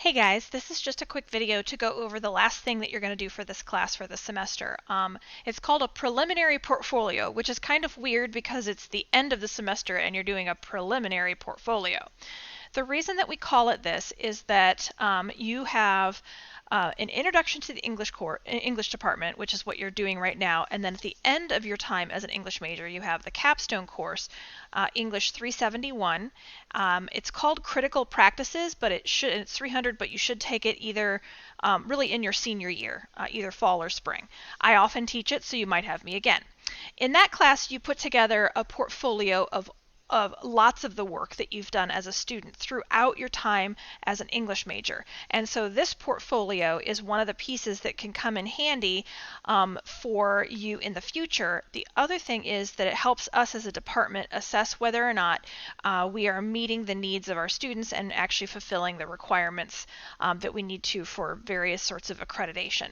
Hey guys, this is just a quick video to go over the last thing that you're going to do for this class for this semester. It's called a preliminary portfolio, which is kind of weird because it's the end of the semester and you're doing a preliminary portfolio. The reason that we call it this is that you have an introduction to the English department, which is what you're doing right now, and then at the end of your time as an English major, you have the capstone course, English 371. It's called Critical Practices, but it's 300, but you should take it either really in your senior year, either fall or spring. I often teach it, so you might have me again. In that class, you put together a portfolio of lots of the work that you've done as a student throughout your time as an English major. And so this portfolio is one of the pieces that can come in handy for you in the future. The other thing is that it helps us as a department assess whether or not we are meeting the needs of our students and actually fulfilling the requirements that we need to for various sorts of accreditation.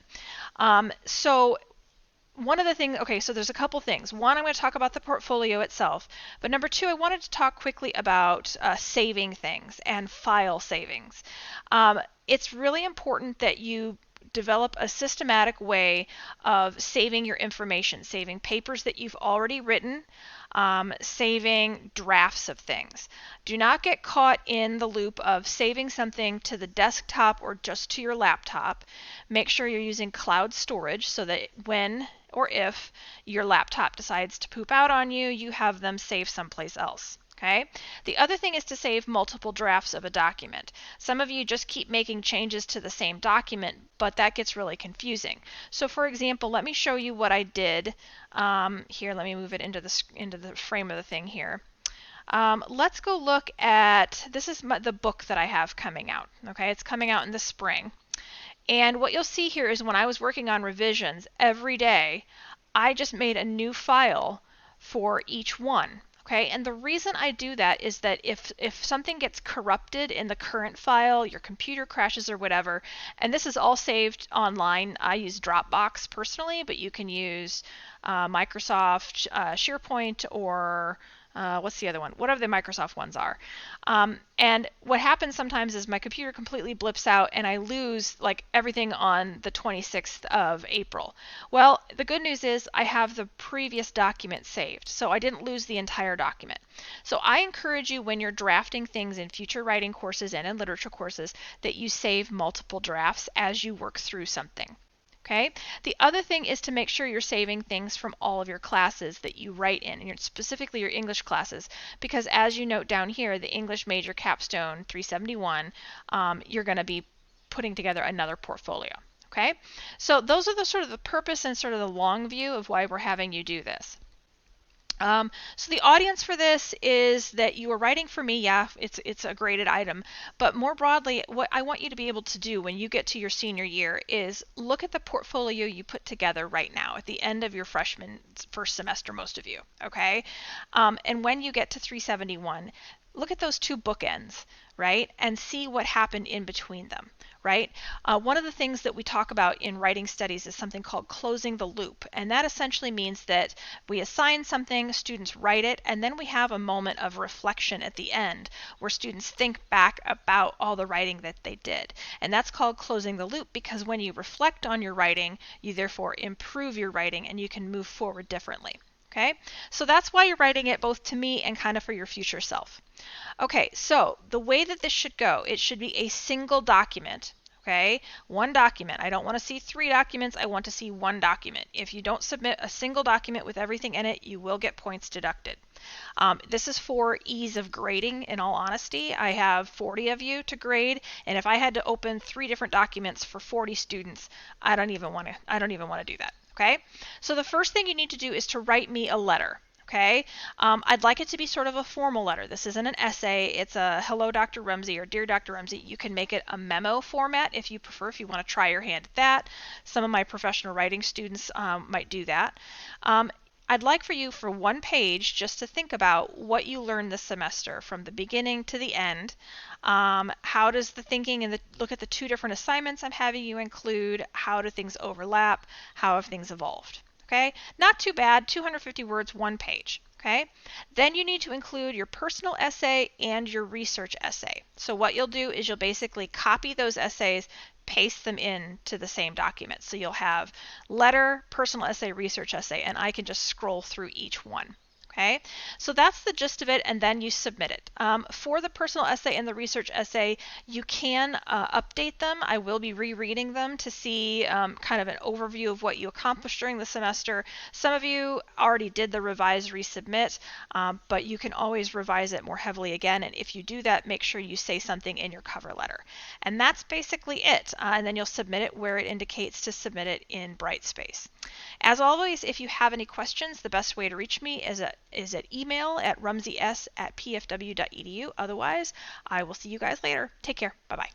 One of the things, okay, so there's a couple things. One, I'm going to talk about the portfolio itself, but number two, I wanted to talk quickly about saving things and file savings. It's really important that you develop a systematic way of saving your information, saving papers that you've already written, saving drafts of things. Do not get caught in the loop of saving something to the desktop or just to your laptop. Make sure you're using cloud storage so that when or if your laptop decides to poop out on you, you have them saved someplace else. Okay? The other thing is to save multiple drafts of a document. Some of you just keep making changes to the same document, but that gets really confusing. So for example, let me show you what I did. Here, let me move it into the frame of the thing here. Let's go look at, this is the book that I have coming out. Okay, it's coming out in the spring. And what you'll see here is when I was working on revisions every day, I just made a new file for each one. Okay, and the reason I do that is that if something gets corrupted in the current file, your computer crashes or whatever, and this is all saved online. I use Dropbox personally, but you can use Microsoft SharePoint or what's the other one? Whatever the Microsoft ones are. And what happens sometimes is my computer completely blips out and I lose like everything on the 26th of April. Well, the good news is I have the previous document saved, so I didn't lose the entire document. So I encourage you when you're drafting things in future writing courses and in literature courses that you save multiple drafts as you work through something. Okay. The other thing is to make sure you're saving things from all of your classes that you write in, and specifically your English classes, because as you note down here, the English Major Capstone 371, you're going to be putting together another portfolio. Okay. So those are the sort of the purpose and sort of the long view of why we're having you do this. So the audience for this is that you are writing for me. Yeah, it's a graded item, but more broadly, what I want you to be able to do when you get to your senior year is look at the portfolio you put together right now at the end of your freshman first semester, most of you, okay? And when you get to 371, look at those two bookends, right? And see what happened in between them, right? One of the things that we talk about in writing studies is something called closing the loop. And that essentially means that we assign something, students write it, and then we have a moment of reflection at the end where students think back about all the writing that they did. And that's called closing the loop because when you reflect on your writing, you therefore improve your writing and you can move forward differently. Okay, so that's why you're writing it both to me and kind of for your future self. Okay, so the way that this should go, it should be a single document. Okay, one document. I don't want to see 3 documents. I want to see one document. If you don't submit a single document with everything in it, you will get points deducted. This is for ease of grading. In all honesty, I have 40 of you to grade, and if I had to open 3 different documents for 40 students, I don't even want to do that. Okay, so the first thing you need to do is to write me a letter. Okay, I'd like it to be sort of a formal letter. This isn't an essay. It's a hello, Dr. Rumsey, or dear Dr. Rumsey. You can make it a memo format if you prefer, if you want to try your hand at that. Some of my professional writing students might do that. I'd like for you for one page just to think about what you learned this semester from the beginning to the end. How does the thinking and look at the 2 different assignments I'm having you include? How do things overlap? How have things evolved? Okay, not too bad, 250 words, one page. Okay, then you need to include your personal essay and your research essay. So what you'll do is you'll basically copy those essays, paste them into the same document. So you'll have letter, personal essay, research essay, and I can just scroll through each one. Okay, so that's the gist of it, and then you submit it. For the personal essay and the research essay, you can update them. I will be rereading them to see kind of an overview of what you accomplished during the semester. Some of you already did the revise resubmit, but you can always revise it more heavily again, and if you do that, make sure you say something in your cover letter. And that's basically it, and then you'll submit it where it indicates to submit it in Brightspace. As always, if you have any questions, the best way to reach me is at email at rumseys@pfw.edu. Otherwise, I will see you guys later. Take care. Bye-bye.